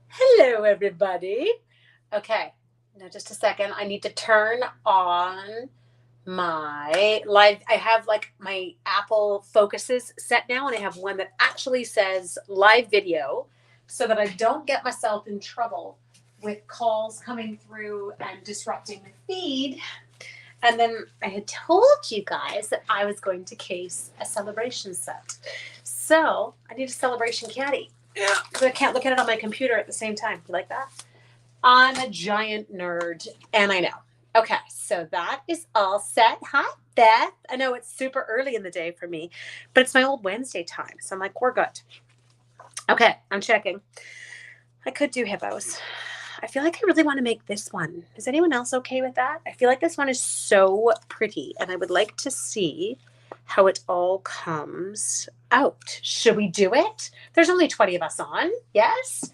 Hello, everybody. Okay, now just a second. I need to turn on my live. I have like my Apple focuses set now, and I have one that actually says live video so that I don't get myself in trouble with calls coming through and disrupting the feed. And then I had told you guys that I was going to case a celebration set. So I need a celebration caddy. Yeah. Because I can't look at it on my computer at the same time. You like that? I'm a giant nerd, and I know. Okay, so that is all set. Hi, Beth. I know it's super early in the day for me, but it's my old Wednesday time. So I'm like, we're good. Okay, I'm checking. I could do hippos. I feel like I really want to make this one. Is anyone else okay with that? I feel like this one is so pretty, and I would like to see how it all comes out. Should we do it? There's only 20 of us on. Yes?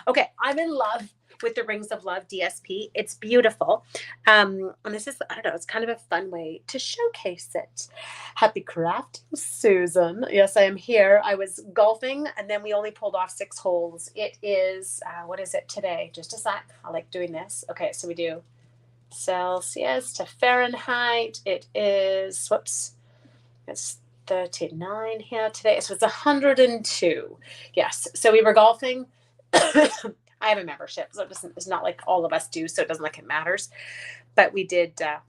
Okay, I'm in love with the Rings of Love DSP. It's beautiful. And this is, I don't know, it's kind of a fun way to showcase it. Happy crafting, Susan. Yes, I am here. I was golfing, and then we only pulled off 6 holes. It is, what is it today? Just a sec. I like doing this. Okay, so we do Celsius to Fahrenheit. It is, whoops, it's 39 here today. So it's 102. Yes. So we were golfing. I have a membership, so it's not like all of us do, so it doesn't like it matters. But we did, a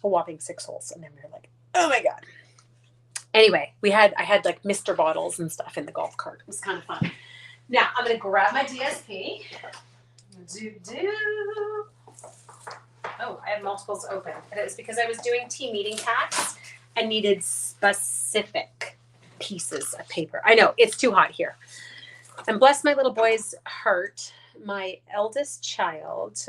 whopping 6 holes, and then we were like, oh my god. Anyway, I had like Mr. bottles and stuff in the golf cart. It was kind of fun. Now I'm gonna grab my DSP. Oh, I have multiples open. And it was because I was doing team meeting packs and needed specific pieces of paper. I know it's too hot here. And bless my little boy's heart, my eldest child,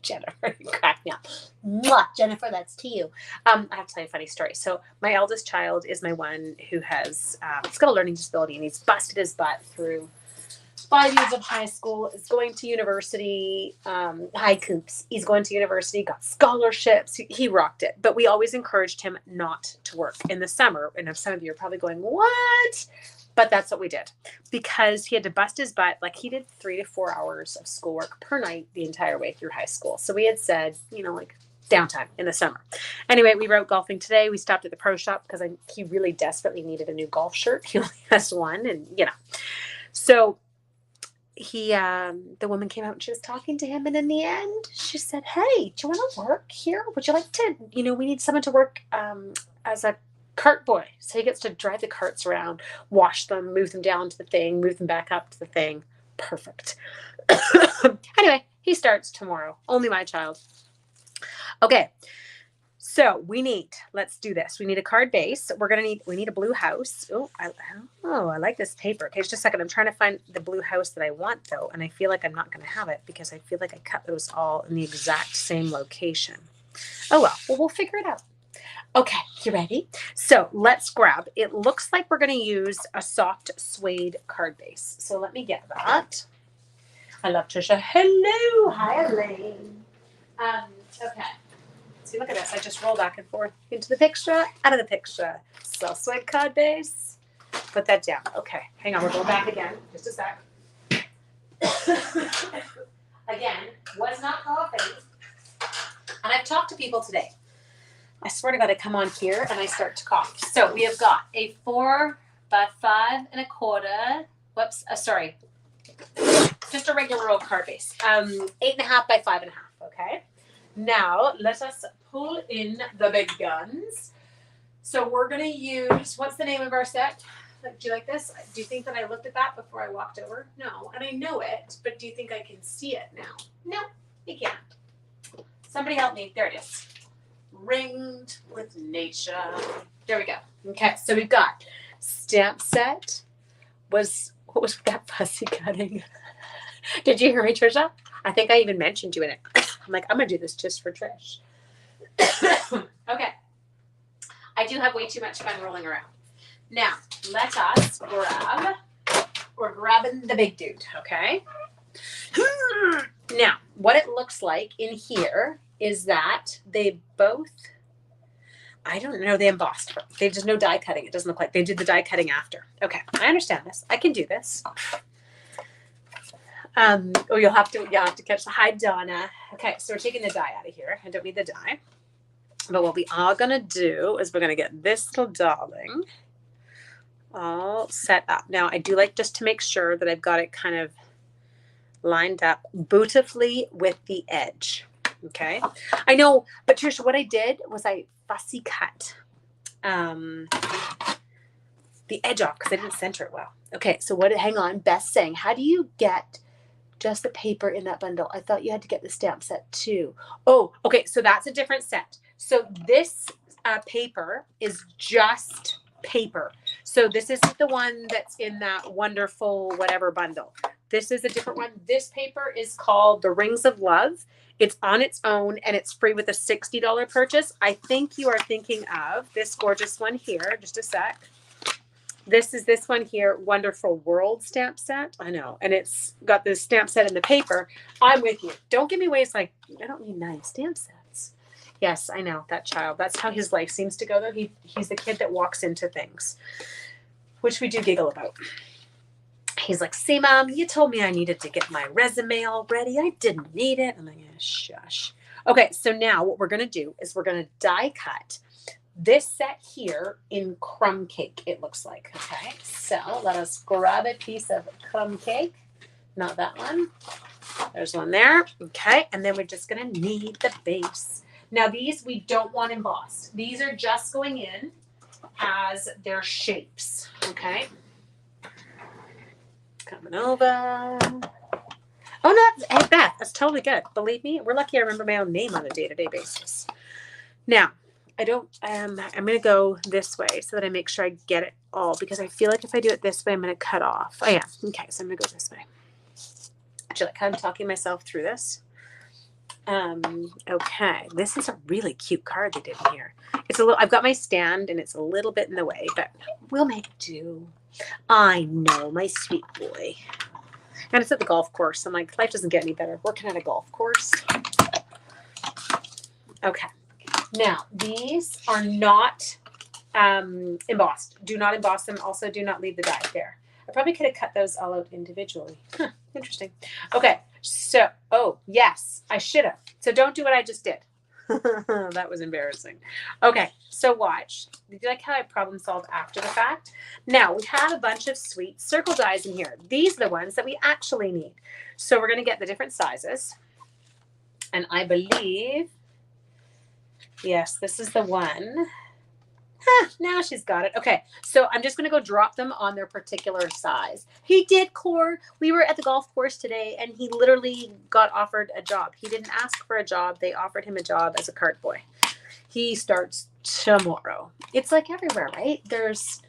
Jennifer, you cracked me up. Mwah, Jennifer, that's to you. I have to tell you a funny story. So my eldest child is my one who has, he's got a learning disability, and he's busted his butt through 5 years of high school, is going to university, high coops. He's going to university, got scholarships. He rocked it. But we always encouraged him not to work in the summer. And some of you are probably going, what? But that's what we did, because he had to bust his butt. Like, he did 3 to 4 hours of schoolwork per night the entire way through high school. So we had said, like downtime in the summer. Anyway, we were out golfing today. We stopped at the pro shop because he really desperately needed a new golf shirt. He only has one, and so the woman came out and she was talking to him, and in the end she said, hey, do you want to work here? Would you like to, we need someone to work as a cart boy. So he gets to drive the carts around, wash them, move them down to the thing, move them back up to the thing. Perfect. Anyway, he starts tomorrow. Only my child. Okay. So let's do this. We need a card base. We need a blue house. I like this paper. Okay, just a second. I'm trying to find the blue house that I want, though, and I feel like I'm not going to have it because I feel like I cut those all in the exact same location. Oh, well, we'll figure it out. Okay, you ready? So let's grab, it looks like we're going to use a soft suede card base. So let me get that. I love Trisha. Hello. Hi, Elaine. Okay. See, look at this. I just roll back and forth into the picture, out of the picture. Soft suede card base. Put that down. Okay, hang on. We'll go back again. Just a sec. Again, was not coughing. And I've talked to people today. I swear to God, I come on here and I start to cough. So we have got a 4 by 5 1/4. Whoops. Sorry. Just a regular old card base. 8.5 by 5.5. Okay. Now let us pull in the big guns. So we're going to use, what's the name of our set? Do you like this? Do you think that I looked at that before I walked over? No. And I know it, but do you think I can see it now? No, you can't. Somebody help me. There it is. Ringed with nature. There we go. Okay, so we've got stamp set. What was that fussy cutting? Did you hear me, Trisha? I think I even mentioned you in it. I'm like, I'm going to do this just for Trish. Okay. I do have way too much fun rolling around. Now, let us we're grabbing the big dude, okay? Now, what it looks like in here is that they both, I don't know. They embossed. They just no die cutting. It doesn't look like they did the die cutting after. Okay, I understand this. I can do this. Oh, you'll have to catch the hi Donna. Okay, so we're taking the die out of here. I don't need the die. But what we are gonna do is we're gonna get this little darling all set up. Now I do like just to make sure that I've got it kind of lined up beautifully with the edge. Okay, I know, but Trisha, what I did was I fussy cut the edge off because I didn't center it well. Okay, so hang on, Beth's saying, how do you get just the paper in that bundle? I thought you had to get the stamp set too. Oh, okay, so that's a different set. So this paper is just paper. So this isn't the one that's in that wonderful whatever bundle. This is a different one. This paper is called the Rings of Love. It's on its own and it's free with a $60 purchase. I think you are thinking of this gorgeous one here. Just a sec. This is this one here, Wonderful World stamp set. I know. And it's got this stamp set in the paper. I'm with you. Don't give me ways like, I don't need 9 stamp sets. Yes, I know, that child. That's how his life seems to go, though. He's the kid that walks into things, which we do giggle about. He's like, see, Mom, you told me I needed to get my resume all ready. I didn't need it. I'm like, shush. Okay, so now what we're going to do is we're going to die cut this set here in crumb cake, it looks like. Okay, so let us grab a piece of crumb cake. Not that one. There's one there. Okay, and then we're just going to need the base. Now, these we don't want embossed. These are just going in as their shapes. Okay. Coming over. Oh, no, hey, Beth, that's totally good. Believe me, we're lucky I remember my own name on a day-to-day basis. Now, I'm going to go this way so that I make sure I get it all, because I feel like if I do it this way, I'm going to cut off. Oh, yeah. Okay, so I'm going to go this way. Actually, like, I'm talking myself through this. Okay, this is a really cute card they did in here. It's a little, I've got my stand and it's a little bit in the way, but we'll make do. I know, my sweet boy. And it's at the golf course. I'm like, life doesn't get any better working at a golf course. Okay. Now, these are not embossed. Do not emboss them. Also, do not leave the die there. I probably could have cut those all out individually. Huh, interesting. Okay. So, oh, yes, I should have. So don't do what I just did. That was embarrassing. Okay, so watch. Did you like how I problem solved after the fact? Now, we have a bunch of sweet circle dies in here. These are the ones that we actually need. So we're going to get the different sizes. And I believe, yes, this is the one. Now she's got it. Okay, so I'm just going to go drop them on their particular size. He did, Core. We were at the golf course today, and he literally got offered a job. He didn't ask for a job. They offered him a job as a cart boy. He starts tomorrow. It's like everywhere, right? There's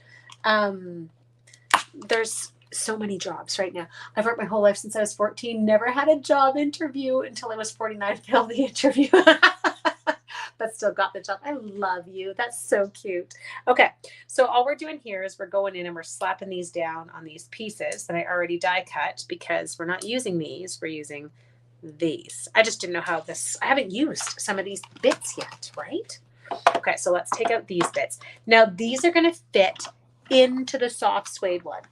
so many jobs right now. I've worked my whole life since I was 14. Never had a job interview until I was 49. Failed the interview. But still got the job. I love you. That's so cute. Okay, so all we're doing here is we're going in and we're slapping these down on these pieces that I already die cut, because we're not using these. We're using these. I just didn't know how this, I haven't used some of these bits yet, right? Okay, so let's take out these bits. Now, these are going to fit into the soft suede one.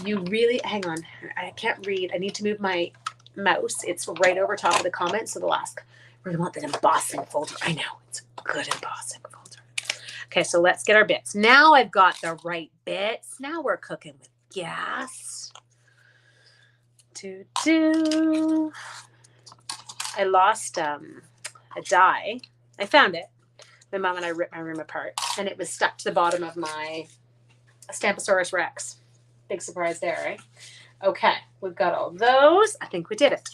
You really, hang on, I can't read. I need to move my mouse. It's right over top of the comments. So the last, we want that embossing folder. I know, it's a good embossing folder. Okay, so let's get our bits. Now I've got the right bits. Now we're cooking with gas. I lost a die. I found it. My mom and I ripped my room apart, and it was stuck to the bottom of my Stamposaurus Rex. Big surprise there, right? Okay, we've got all those. I think we did it.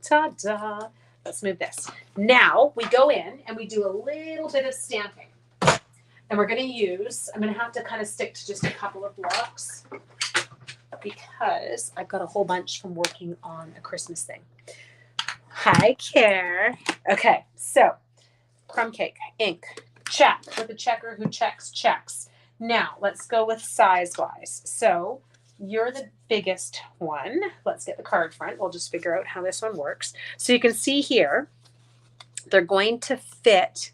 Ta-da. Let's move this. Now we go in and we do a little bit of stamping. And we're going to use, I'm going to have to kind of stick to just a couple of blocks because I've got a whole bunch from working on a Christmas thing. Hi, Care. Okay, so crumb cake, ink, check with a checker who checks checks. Now let's go with size-wise. So you're the biggest one. Let's get the card front. We'll just figure out how this one works. So you can see here, they're going to fit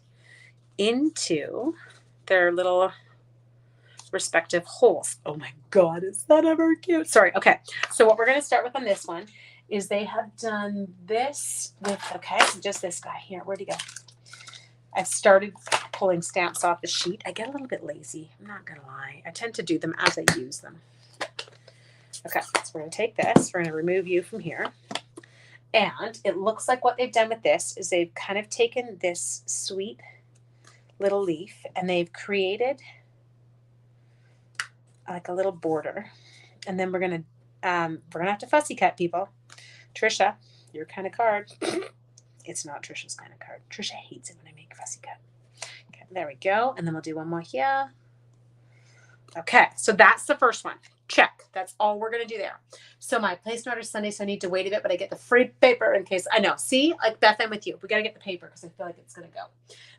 into their little respective holes. Oh my God, is that ever cute? Sorry. Okay. So what we're going to start with on this one is they have done this with, okay, just this guy here. Where'd he go? I've started pulling stamps off the sheet. I get a little bit lazy. I'm not going to lie. I tend to do them as I use them. Okay. So we're going to take this. We're going to remove you from here. And it looks like what they've done with this is they've kind of taken this sweet little leaf and they've created like a little border. And then we're gonna have to fussy cut, people. Trisha, your kind of card. It's not Trisha's kind of card. Trisha hates it when I make fussy cut. Okay, there we go. And then we'll do one more here. Okay, so that's the first one. Check. That's all we're gonna do there. So my place order Sunday, so I need to wait a bit, but I get the free paper in case. I know. See, like Beth, I'm with you. We gotta get the paper because I feel like it's gonna go.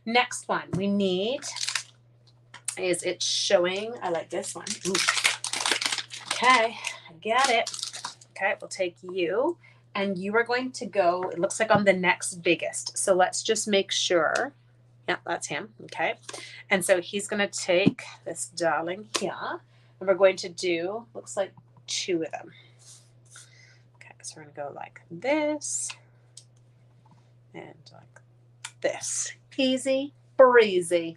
Next one we need is it's showing. I like this one. Ooh. Okay, I got it. Okay, we'll take you, and you are going to go. It looks like on the next biggest. So let's just make sure. Yeah, that's him. Okay, and so he's gonna take this darling here. And we're going to do, looks like 2 of them. Okay, so we're going to go like this and like this. Easy breezy.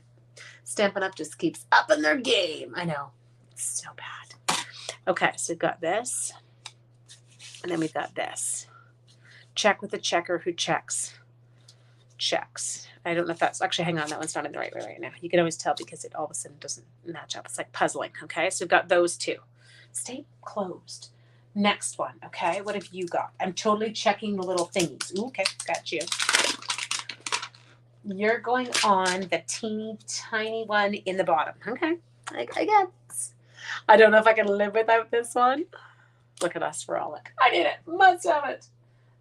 Stampin' Up just keeps upping their game. I know. It's so bad. Okay, so we've got this. And then we've got this. Check with the checker who checks. Checks. I don't know if that's actually, hang on, that one's not in the right way right now. You can always tell because it all of a sudden doesn't match up. It's like puzzling. Okay, so we've got those 2. Stay closed. Next one. Okay, what have you got? I'm totally checking the little thingies. Ooh, okay, got you. You're going on the teeny tiny one in the bottom. Okay, I guess. I don't know if I can live without this one. Look at us, we're all like, I need it. Must have it.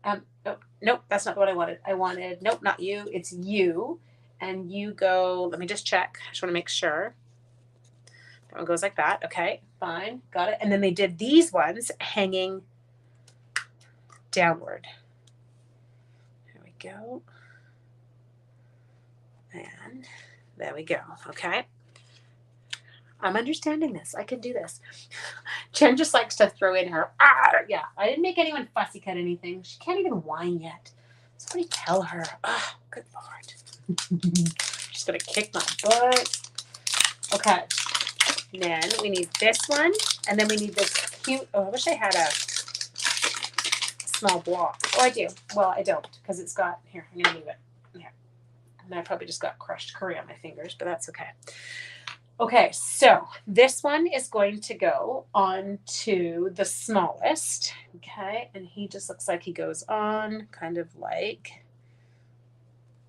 Oh, nope, that's not what I wanted. Nope, not you. It's you. And you go, let me just check. I just want to make sure. That one goes like that. Okay, fine. Got it. And then they did these ones hanging downward. There we go. And there we go. Okay. I'm understanding this. I can do this. Jen just likes to throw in her, yeah, I didn't make anyone fussy cut anything. She can't even whine yet. Somebody tell her. Oh, good Lord. She's going to kick my butt. Okay. And then we need this one. And then we need this cute, oh, I wish I had a small block. Oh, I do. Well, I don't because it's got, here, I'm going to move it. Here. And I probably just got crushed curry on my fingers, but that's okay. Okay, so this one is going to go on to the smallest, okay? And he just looks like he goes on kind of like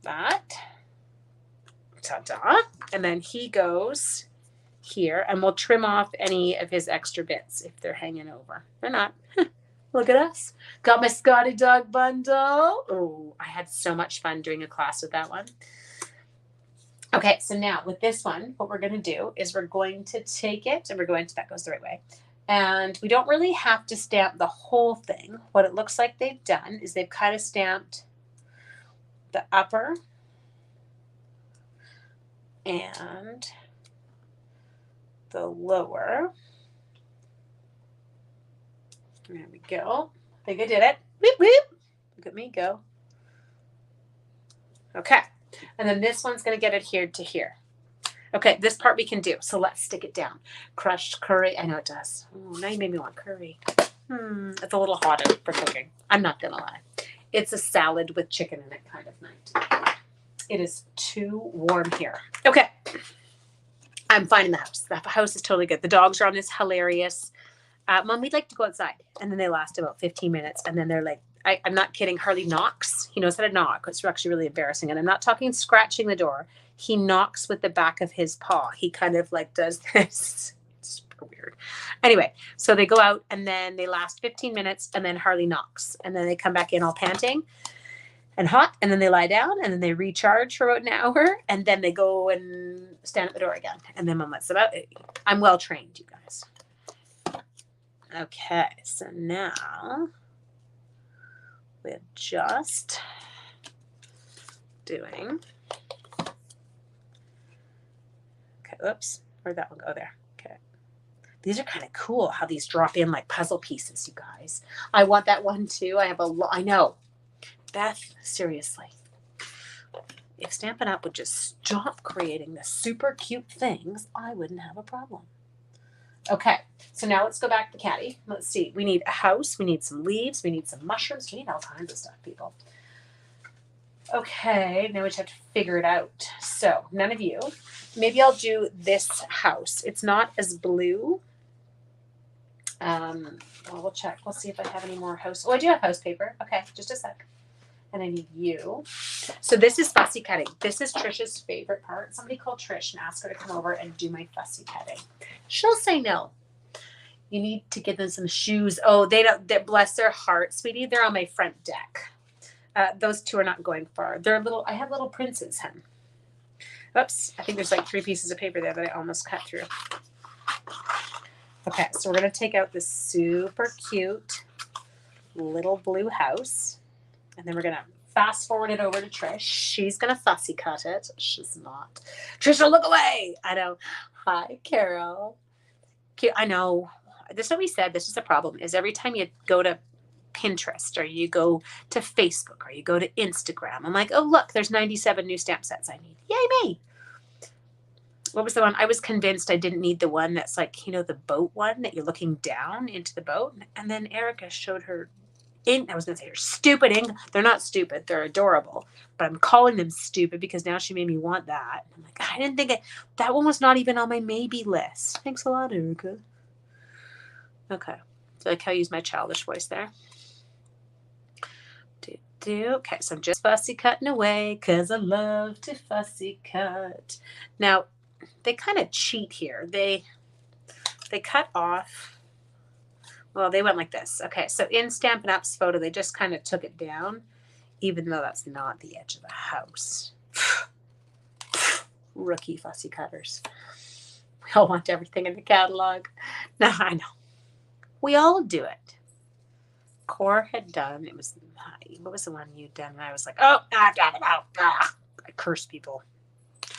that. Ta-da. And then he goes here, and we'll trim off any of his extra bits if they're hanging over. They're not. Look at us. Got my Scotty Dog bundle. Oh, I had so much fun doing a class with that one. Okay, so now with this one, what we're going to do is we're going to take it, and we're going to, that goes the right way. And we don't really have to stamp the whole thing. What it looks like they've done is they've kind of stamped the upper and the lower. There we go. I think I did it. Whoop, whoop. Look at me go. Okay. And then this one's going to get adhered to here. Okay, this part we can do. So let's stick it down. Crushed curry. I know it does. Oh, now you made me want curry. It's a little hotter for cooking. I'm not going to lie. It's a salad with chicken in it kind of night. It is too warm here. Okay. I'm fine in the house. The house is totally good. The dogs are on this hilarious. Mom, we'd like to go outside. And then they last about 15 minutes. And then they're like, I'm not kidding. Harley knocks. He knows how to knock. It's actually really embarrassing. And I'm not talking scratching the door. He knocks with the back of his paw. He kind of like does this. It's super weird. Anyway, so they go out and then they last 15 minutes and then Harley knocks. And then they come back in all panting and hot. And then they lie down and then they recharge for about an hour. And then they go and stand at the door again. And then Mom lets them out. I'm well trained, you guys. Okay, so now we're just doing Oops. Where'd that one go there? Okay. These are kind of cool how these drop in like puzzle pieces, you guys. I want that one too. I have a lot. I know. Beth, seriously. If Stampin' Up! Would just stop creating the super cute things, I wouldn't have a problem. Okay, so now let's go back to Caddy. Let's see. We need a house. We need some leaves. We need some mushrooms. We need all kinds of stuff, people. Okay, now we just have to figure it out. So none of you. Maybe I'll do this house. It's not as blue. Well, we'll check. We'll see if I have any more house. Oh, I do have house paper. Okay, just a sec. And I need you. So this is fussy cutting. This is Trisha's favorite part. Somebody call Trish and ask her to come over and do my fussy cutting. She'll say no. You need to give them some shoes. Oh, they don't. Bless their heart, sweetie. They're on my front deck. Those two are not going far. They're little. I have little princes, hun. Oops. I think there's like 3 pieces of paper there that I almost cut through. Okay, so we're gonna take out this super cute little blue house. And then we're going to fast forward it over to Trish. She's going to fussy cut it. She's not. Trisha, look away. I know. Hi, Carol. I know. This is what we said. This is a problem. Is every time you go to Pinterest or you go to Facebook or you go to Instagram, I'm like, oh, look, there's 97 new stamp sets I need. Yay, me. What was the one? I was convinced I didn't need the one that's like, you know, the boat one that you're looking down into the boat. And then Erica showed her I was going to say they're stupid. They're not stupid. They're adorable. But I'm calling them stupid because now she made me want that. I'm like, I didn't think that one was not even on my maybe list. Thanks a lot, Erica. Okay. So like how I use my childish voice there. Okay, so I'm just fussy cutting away because I love to fussy cut. Now, they kind of cheat here. They cut off. Well, they went like this. Okay, so in Stampin' Up's photo, they just kind of took it down, even though that's not the edge of the house. Rookie fussy cutters. We all want everything in the catalog. No, I know. We all do it. Core had done, it was, what was the one you'd done? And I was like, oh, I've got it out. I curse people.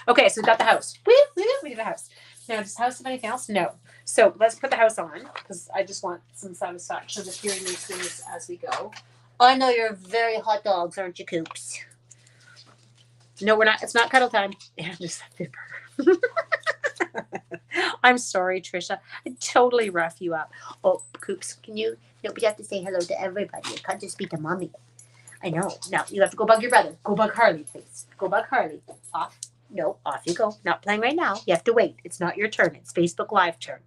Okay, so we got the house. We did the house. Now, does the house have anything else? No. So let's put the house on because I just want some satisfaction of hearing these things as we go. I know you're very hot dogs, aren't you, Coops? No, we're not. It's not cuddle time. Yeah, just paper. I'm sorry, Trisha. I totally rough you up. Oh, Coops, can you? No, but you have to say hello to everybody. You can't just speak to mommy. I know. Now you have to go bug your brother. Go bug Harley, please. Go bug Harley. Off. No, off you go. Not playing right now. You have to wait. It's not your turn. It's Facebook Live turn.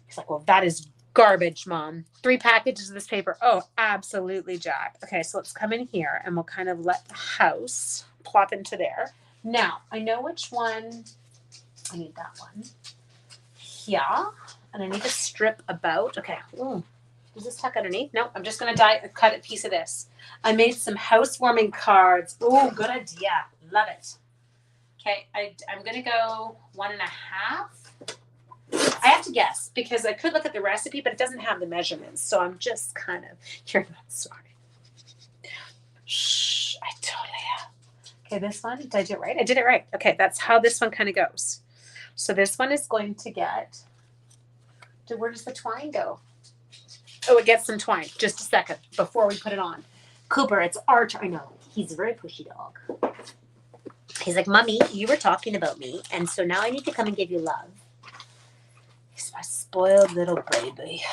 He's like, well, that is garbage, Mom. 3 packages of this paper. Oh, absolutely, Jack. Okay, so let's come in here and we'll kind of let the house plop into there. Now, I know which one. I need that one. Yeah. And I need to strip about. Okay. Ooh. Does this tuck underneath? No, I'm just going to cut a piece of this. I made some housewarming cards. Oh, good idea. Love it. Okay, I'm going to go 1.5. I have to guess because I could look at the recipe, but it doesn't have the measurements. So I'm just kind of, you're not sorry. Shh, I totally have. Okay, this one, did I do it right? I did it right. Okay, that's how this one kind of goes. So this one is going to get, where does the twine go? Oh, it gets some twine. Just a second before we put it on. Cooper, it's our turn. I know, he's a very pushy dog. He's like, Mommy, you were talking about me, and so now I need to come and give you love. He's my spoiled little baby.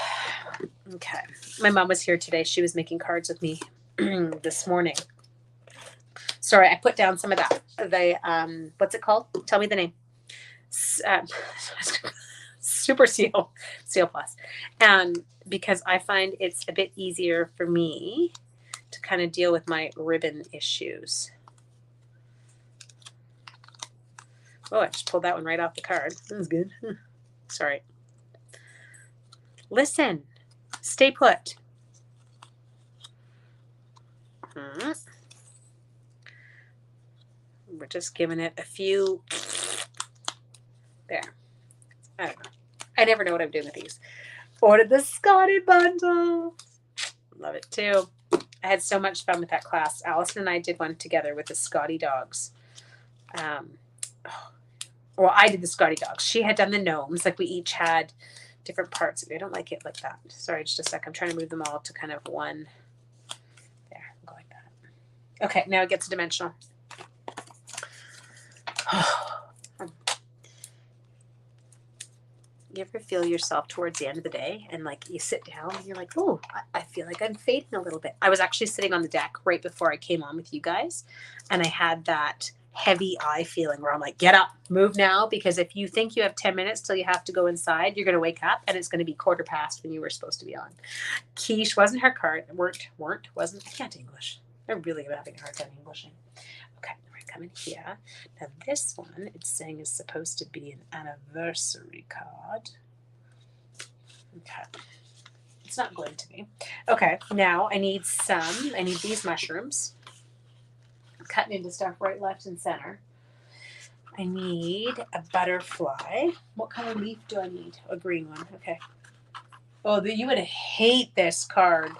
Okay. My mom was here today. She was making cards with me this morning. Sorry, I put down some of that. What's it called? Tell me the name. Super Seal Plus. And because I find it's a bit easier for me to kind of deal with my ribbon issues. Oh, I just pulled that one right off the card. That was good. Sorry. Listen. Stay put. We're just giving it a few. There. I don't know. I never know what I'm doing with these. Ordered the Scotty bundle. Love it too. I had so much fun with that class. Allison and I did one together with the Scotty dogs. Well, I did the Scotty dogs. She had done the gnomes. Like we each had different parts of it. I don't like it like that. Sorry, just a sec. I'm trying to move them all to kind of one. There, go like that. Okay, now it gets dimensional. You ever feel yourself towards the end of the day and like you sit down and you're like, oh, I feel like I'm fading a little bit. I was actually sitting on the deck right before I came on with you guys, and I had that heavy eye feeling where I'm like, get up, move now, because if you think you have 10 minutes till you have to go inside, you're going to wake up and it's going to be 1:15 when you were supposed to be on. Quiche wasn't her card. Wasn't. I can't English. I really am having a hard time Englishing. Okay, we're coming here. Now this one, it's saying is supposed to be an anniversary card. Okay. It's not going to be. Okay, now I need these mushrooms. I'm cutting into stuff right, left, and center. I need a butterfly. What color leaf do I need? A green one. Okay. Oh, you would hate this card,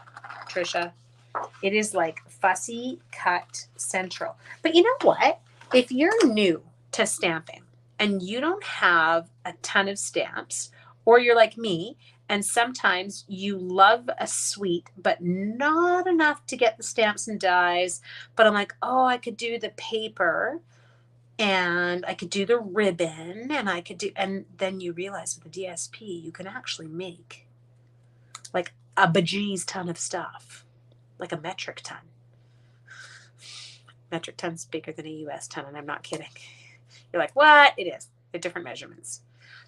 Trisha. It is like Fussy Cut Central. But you know what? If you're new to stamping and you don't have a ton of stamps, or you're like me, and sometimes you love a suite, but not enough to get the stamps and dies, but I'm like, oh, I could do the paper and I could do the ribbon and then you realize with the DSP, you can actually make like a bejeez ton of stuff. Like a metric ton. Metric ton's bigger than a US ton, and I'm not kidding. You're like, what? It is. They're different measurements.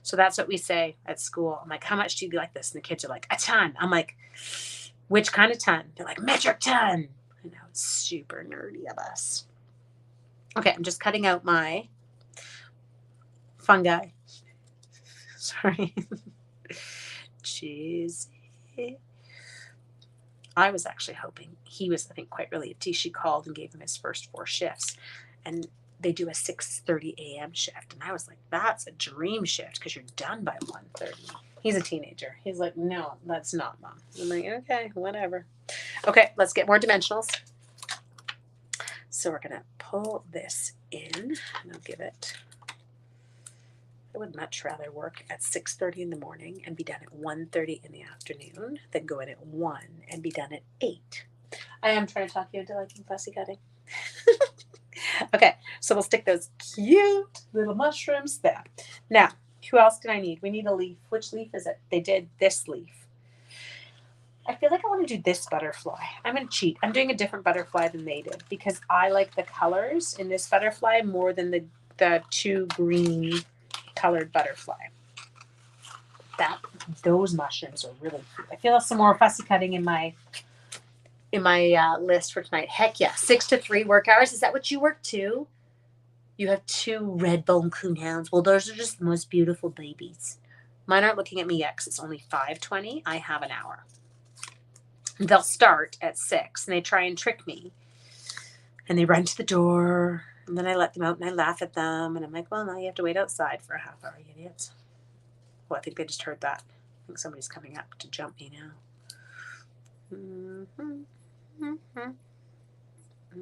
So that's what we say at school. I'm like, how much do you like this? And the kids are like, a ton. I'm like, which kind of ton? They're like, metric ton. I know, it's super nerdy of us. Okay, I'm just cutting out my fungi. Sorry. Cheesy. I was actually hoping he was, I think, quite relieved. She called and gave him his first 4 shifts, and they do a 6:30 a.m. shift. And I was like, that's a dream shift because you're done by 1:30. He's a teenager. He's like, no, that's not, Mom. I'm like, okay, whatever. Okay, let's get more dimensionals. So we're going to pull this in, and I'll give it. I would much rather work at 6:30 in the morning and be done at 1:30 in the afternoon than go in at 1 and be done at 8. I am trying to talk you into liking fussy cutting. Okay, so we'll stick those cute little mushrooms there. Now, who else did I need? We need a leaf. Which leaf is it? They did this leaf. I feel like I want to do this butterfly. I'm going to cheat. I'm doing a different butterfly than they did because I like the colors in this butterfly more than the 2 green colored butterfly. Those mushrooms are really cute. I feel some more fussy cutting in my list for tonight. Heck yeah, 6 to 3 work hours. Is that what you work too? You have 2 red bone coonhounds. Well, those are just the most beautiful babies. Mine aren't looking at me yet because it's only 5:20. I have an hour. They'll start at 6 and they try and trick me. And they run to the door. And then I let them out and I laugh at them. And I'm like, well, now you have to wait outside for a half hour, you idiots. Well, I think they just heard that. I think somebody's coming up to jump me now.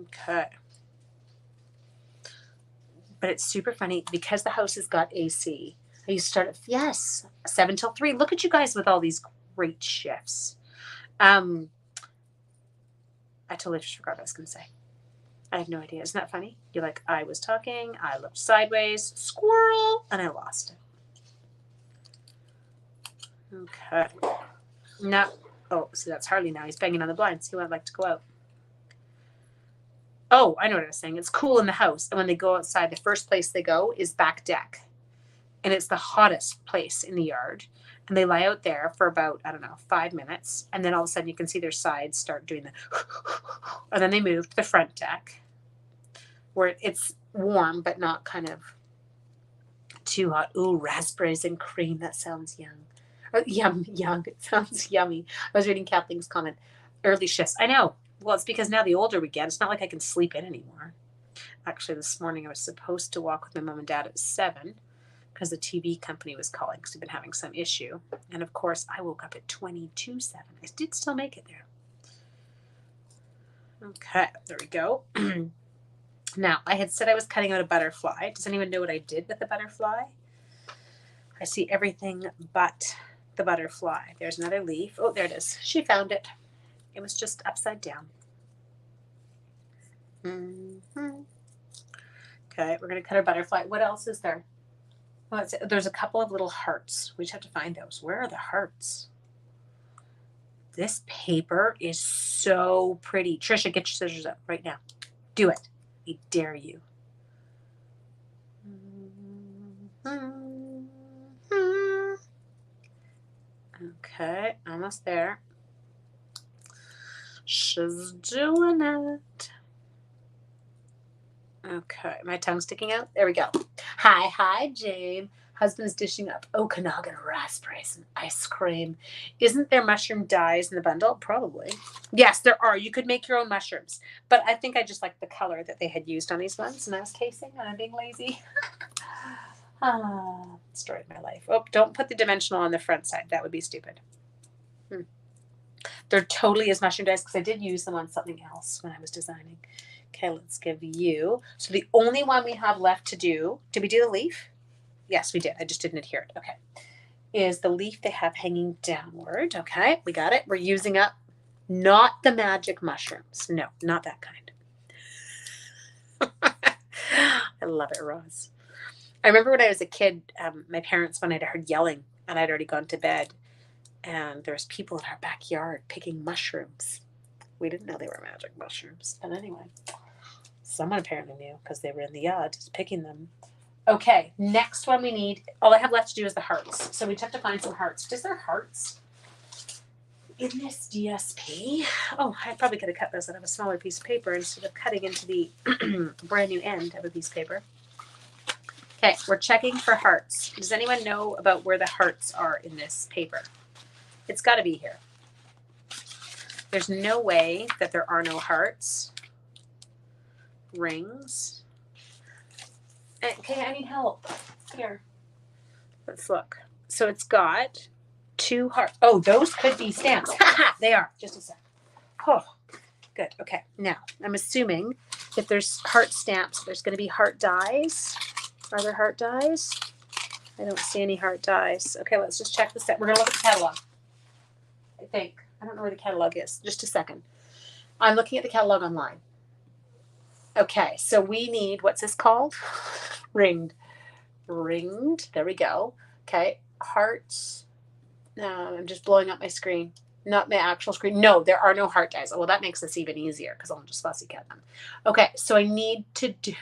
Okay. But it's super funny because the house has got AC. I used to start at, 7 till 3. Look at you guys with all these great shifts. I totally just forgot what I was going to say. I have no idea. Isn't that funny? You're like, I was talking, I looked sideways, squirrel, and I lost it. Okay. No. Oh, so that's Harley now. He's banging on the blinds. He would like to go out. Oh, I know what I was saying. It's cool in the house. And when they go outside, the first place they go is back deck. And it's the hottest place in the yard. And they lie out there for about, 5 minutes. And then all of a sudden you can see their sides start doing the and then they move to the front deck where it's warm but not kind of too hot. Ooh, raspberries and cream. That sounds young. Young. It sounds yummy. I was reading Kathleen's comment. Early shifts. I know. Well, it's because now the older we get, it's not like I can sleep in anymore. Actually, this morning I was supposed to walk with my mom and dad at 7 because the TV company was calling because we've been having some issue. And of course, I woke up at 22:07. I did still make it there. Okay, there we go. Now, I had said I was cutting out a butterfly. Does anyone know what I did with the butterfly? I see everything but the butterfly. There's another leaf. Oh, there it is. She found it. It was just upside down. Mm-hmm. Okay, we're going to cut our butterfly. What else is there? Well, there's a couple of little hearts. We just have to find those. Where are the hearts? This paper is so pretty. Trisha, get your scissors up right now. Do it. I dare you. Okay, almost there. She's doing it. Okay, my tongue's sticking out. There we go. Hi, Jane. Husband's dishing up Okanagan raspberries and ice cream. Isn't there mushroom dyes in the bundle? Probably. Yes, there are. You could make your own mushrooms. But I think I just like the color that they had used on these ones. And I was casing and I'm being lazy. Story of my life. Oh, don't put the dimensional on the front side. That would be stupid. They're totally as mushroom dyes because I did use them on something else when I was designing. Okay, let's give you. So the only one we have left to do, did we do the leaf? Yes, we did. I just didn't adhere it. Okay. Is the leaf they have hanging downward. Okay, we got it. We're using up not the magic mushrooms. No, not that kind. I love it, Roz. I remember when I was a kid, my parents, when I'd heard yelling and I'd already gone to bed, and there was people in our backyard picking mushrooms. We didn't know they were magic mushrooms. But anyway, someone apparently knew because they were in the yard just picking them. Okay, next one we need, all I have left to do is the hearts. So we just have to find some hearts. Is there hearts in this DSP? Oh, I probably could have cut those out of a smaller piece of paper instead of cutting into the brand new end of a piece of paper. Okay, we're checking for hearts. Does anyone know about where the hearts are in this paper? It's got to be here. There's no way that there are no hearts. Rings. Okay, I need help. Here. Let's look. So it's got 2 hearts. Oh, those could be stamps. They are. Just a sec. Oh, good. Okay. Now, I'm assuming if there's heart stamps, there's going to be heart dies. Are there heart dies? I don't see any heart dies. Okay, let's just check the set. We're going to look at the catalog. I think. I don't know where the catalog is. Just a second. I'm looking at the catalog online. Okay, so we need, what's this called? Ringed. There we go. Okay, hearts. I'm just blowing up my screen. Not my actual screen. No, there are no heart dies. Oh, well, that makes this even easier because I'll just fussy cut them. Okay, so I need to do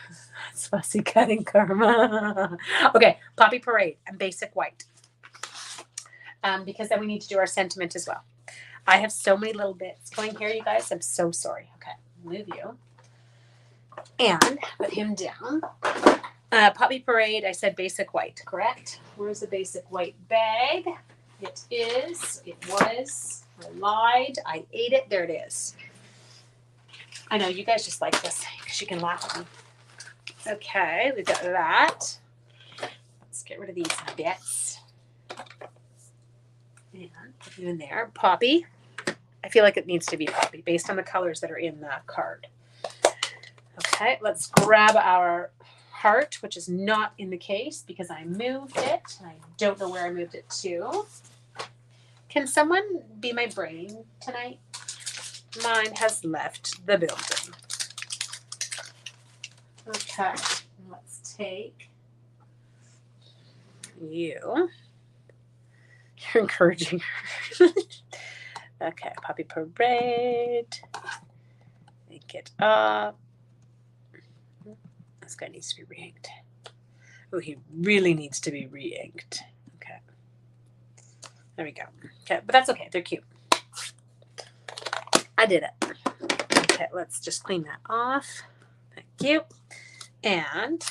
that's fussy cutting karma. Okay, Poppy Parade and basic white. Because then we need to do our sentiment as well. I have so many little bits going here, you guys. I'm so sorry. Okay, move you. And put him down. Poppy Parade, I said basic white, correct? Where's the basic white bag? It is. It was. I lied. I ate it. There it is. I know, you guys just like this because you can laugh at me. Okay, we've got that. Let's get rid of these bits. And put you in there. Poppy. I feel like it needs to be Poppy based on the colors that are in the card. Okay, let's grab our heart, which is not in the case because I moved it. I don't know where I moved it to. Can someone be my brain tonight? Mine has left the building. Okay, let's take you. You're encouraging her. Okay, Poppy Parade. Make it up. This guy needs to be re-inked. Oh, he really needs to be re-inked. Okay. There we go. Okay, but that's okay. They're cute. I did it. Okay, let's just clean that off. Thank you. And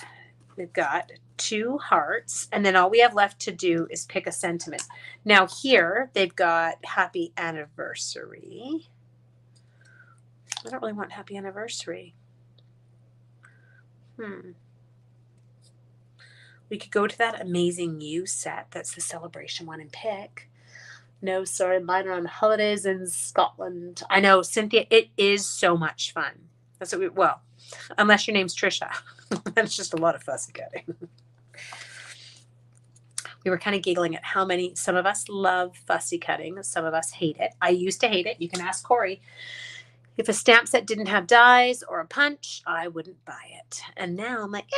we've got 2 hearts. And then all we have left to do is pick a sentiment. Now here, they've got happy anniversary. I don't really want happy anniversary. We could go to that Amazing You set. That's the celebration one and pick. No, sorry, mine are on holidays in Scotland. I know, Cynthia, it is so much fun. That's what well, Unless your name's Trisha. That's just a lot of fussy cutting. We were kind of giggling at how many, some of us love fussy cutting. Some of us hate it. I used to hate it. You can ask Corey. If a stamp set didn't have dies or a punch, I wouldn't buy it. And now I'm like,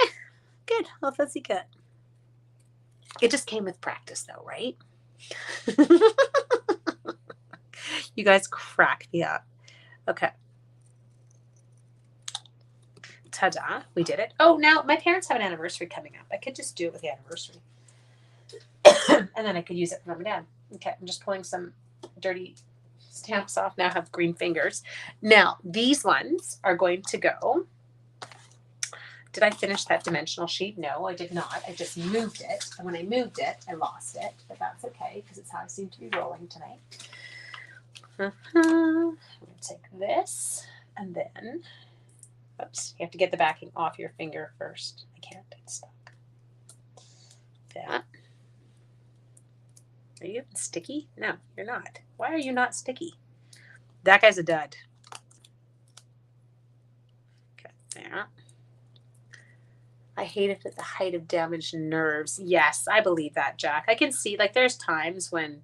good, I'll fussy cut. It just came with practice though, right? You guys crack me up. Okay. Ta-da, we did it. Oh, now my parents have an anniversary coming up. I could just do it with the anniversary. And then I could use it for mom and dad. Okay, I'm just pulling some dirty stamps off. Now I have green fingers. Now, these ones are going to go. Did I finish that dimensional sheet? No, I did not. I just moved it. And when I moved it, I lost it. But that's okay, because it's how I seem to be rolling tonight. I'm going to take this, and then, oops, you have to get the backing off your finger first. I can't, it's stuck. That. Are you even sticky? No, you're not. Why are you not sticky? That guy's a dud. Okay, there. I hate it at the height of damaged nerves. Yes, I believe that, Jack. I can see, like, there's times when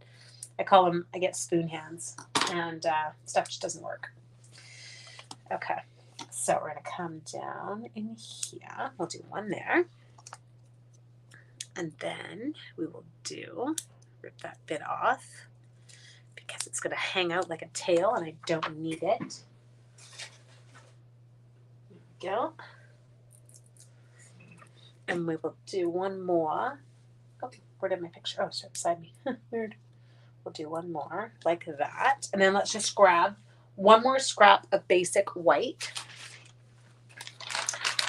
I call them, I get spoon hands, and stuff just doesn't work. Okay, so we're going to come down in here. We'll do one there. And then we will rip that bit off because it's going to hang out like a tail and I don't need it. There we go. And we will do one more. Oh, where did my picture? Oh, it's right beside me. Weird. We'll do one more like that. And then let's just grab one more scrap of basic white.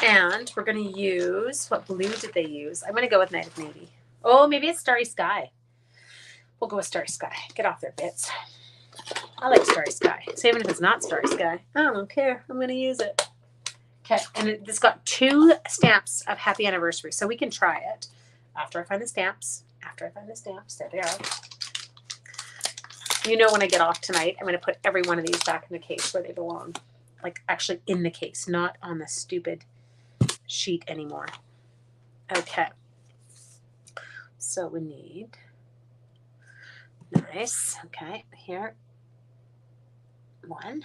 And we're going to use, what blue did they use? I'm going to go with Night of Navy. Oh, maybe it's Starry Sky. We'll go with Starry Sky. Get off their bits. I like Starry Sky. So even if it's not Starry Sky, I don't care. I'm going to use it. Okay, and this got 2 stamps of Happy Anniversary, so we can try it after I find the stamps. There they are. You know when I get off tonight, I'm going to put every one of these back in the case where they belong. Like, actually in the case, not on the stupid sheet anymore. Okay. So we need, nice. Okay, here. 1.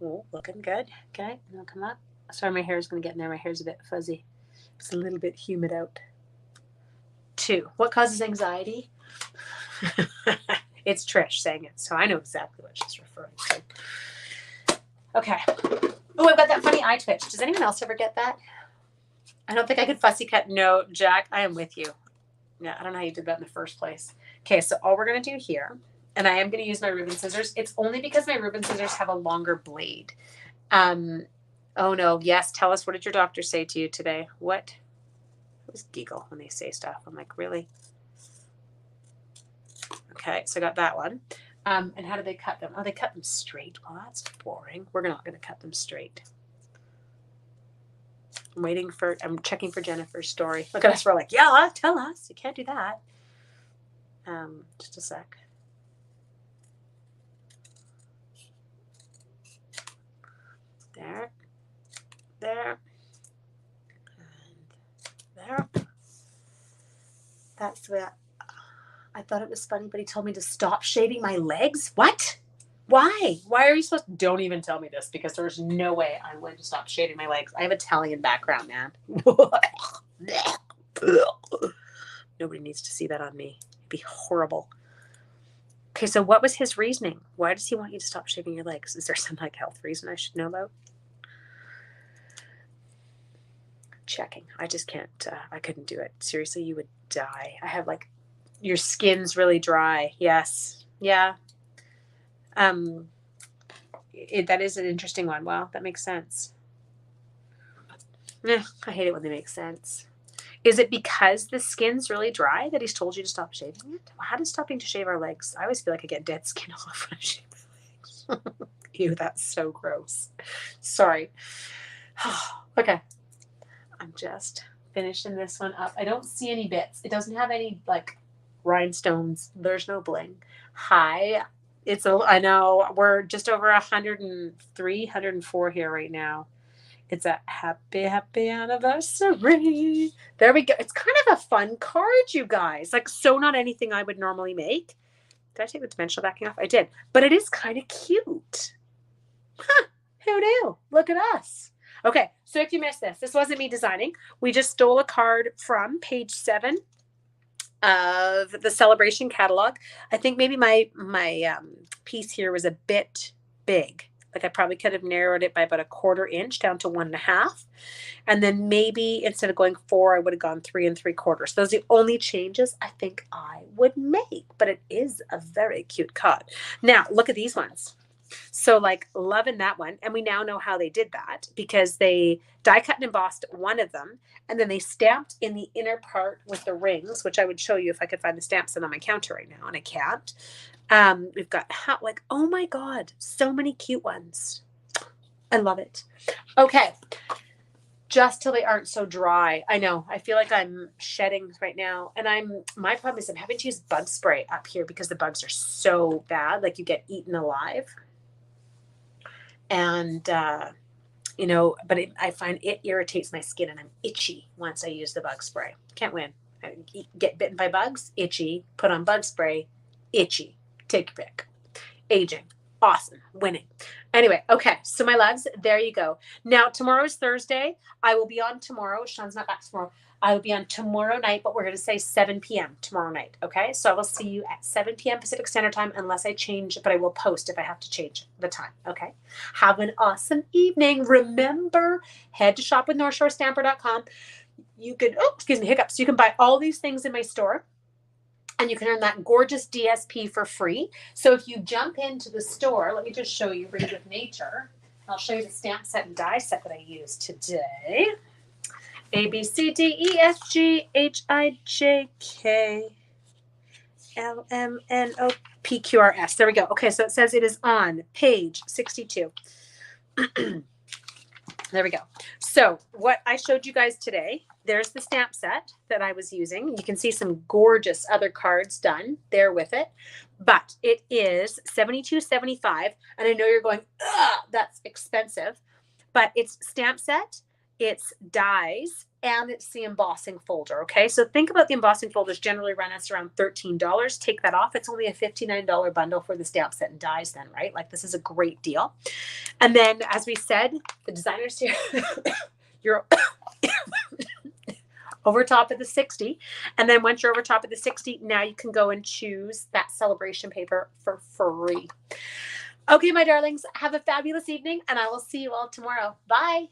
Oh, looking good. Okay, and it'll come up. Sorry, my hair is going to get in there. My hair's a bit fuzzy. It's a little bit humid out. 2. What causes anxiety? It's Trish saying it, so I know exactly what she's referring to. Okay. Oh, I've got that funny eye twitch. Does anyone else ever get that? I don't think I could fussy cut. No, Jack, I am with you. Yeah, I don't know how you did that in the first place. Okay, so all we're going to do here, and I am going to use my ribbon scissors. It's only because my ribbon scissors have a longer blade. Oh, no. Yes, tell us, what did your doctor say to you today? What? I always giggle when they say stuff. I'm like, really? Okay, so I got that one. And how do they cut them? Oh, they cut them straight. Well, that's boring. We're not going to cut them straight. I'm checking for Jennifer's story. Look at us. We're like, yeah, tell us. You can't do that. Just a sec. There. And there. That's the way I thought it was funny, but he told me to stop shaving my legs. What? Why? Why are you supposed to? Don't even tell me this, because there's no way I'm going to stop shaving my legs. I have Italian background, man. Nobody needs to see that on me. It'd be horrible. Okay, so what was his reasoning? Why does he want you to stop shaving your legs? Is there some like health reason I should know about? Checking. I just can't. I couldn't do it. Seriously, you would die. I have like, your skin's really dry. Yes. Yeah. That is an interesting one. Wow, that makes sense. I hate it when they make sense. Is it because the skin's really dry that he's told you to stop shaving it? How does stopping to shave our legs? I always feel like I get dead skin off when I shave my legs. Ew, that's so gross. Sorry. Okay. I'm just finishing this one up. I don't see any bits. It doesn't have any like rhinestones. There's no bling. Hi. I know we're just over 103, 104 here right now. It's a happy anniversary. There we go. It's kind of a fun card, you guys. Like, so not anything I would normally make. Did I take the dimensional backing off? I did. But it is kind of cute. Huh. Who knew? Look at us. Okay, so if you missed this wasn't me designing. We just stole a card from page 7 of the celebration catalog. I think maybe my piece here was a bit big. Like I probably could have narrowed it by about a 1/4 inch down to 1.5. And then maybe instead of going 4, I would have gone 3 3/4. So those are the only changes I think I would make. But it is a very cute card. Now, look at these ones. So like loving that one. And we now know how they did that because they die cut and embossed one of them. And then they stamped in the inner part with the rings, which I would show you if I could find the stamps on my counter right now. And I can't. We've got like, oh my God, so many cute ones. I love it. Okay. Just till they aren't so dry. I know. I feel like I'm shedding right now. And my problem is I'm having to use bug spray up here because the bugs are so bad. Like you get eaten alive. And, but I find it irritates my skin and I'm itchy once I use the bug spray. Can't win. I get bitten by bugs, itchy, put on bug spray, itchy. Take your pick. Aging. Awesome. Winning. Anyway, okay. So my loves, there you go. Now, tomorrow is Thursday. I will be on tomorrow. Sean's not back tomorrow. I will be on tomorrow night, but we're going to say 7 p.m. tomorrow night. Okay. So I will see you at 7 p.m. Pacific Standard Time unless I change, but I will post if I have to change the time. Okay. Have an awesome evening. Remember, head to shopwithnorthshorestamper.com. You can, hiccups. You can buy all these things in my store. And you can earn that gorgeous DSP for free. So if you jump into the store, let me just show you Read with Nature. I'll show you the stamp set and die set that I used today. A, B, C, D, E, F, G, H, I, J, K, L, M, N, O, P, Q, R, S. There we go. Okay, so it says it is on page 62. There we go. So what I showed you guys today, there's the stamp set that I was using. You can see some gorgeous other cards done there with it, but it is $72.75. And I know you're going, ugh, that's expensive, but it's stamp set, it's dies, and it's the embossing folder. Okay. So think about the embossing folders generally run us around $13. Take that off. It's only a $59 bundle for the stamp set and dies then, right? Like this is a great deal. And then as we said, the designers here, you're over top of the 60. And then once you're over top of the 60, now you can go and choose that celebration paper for free. Okay, my darlings, have a fabulous evening and I will see you all tomorrow. Bye.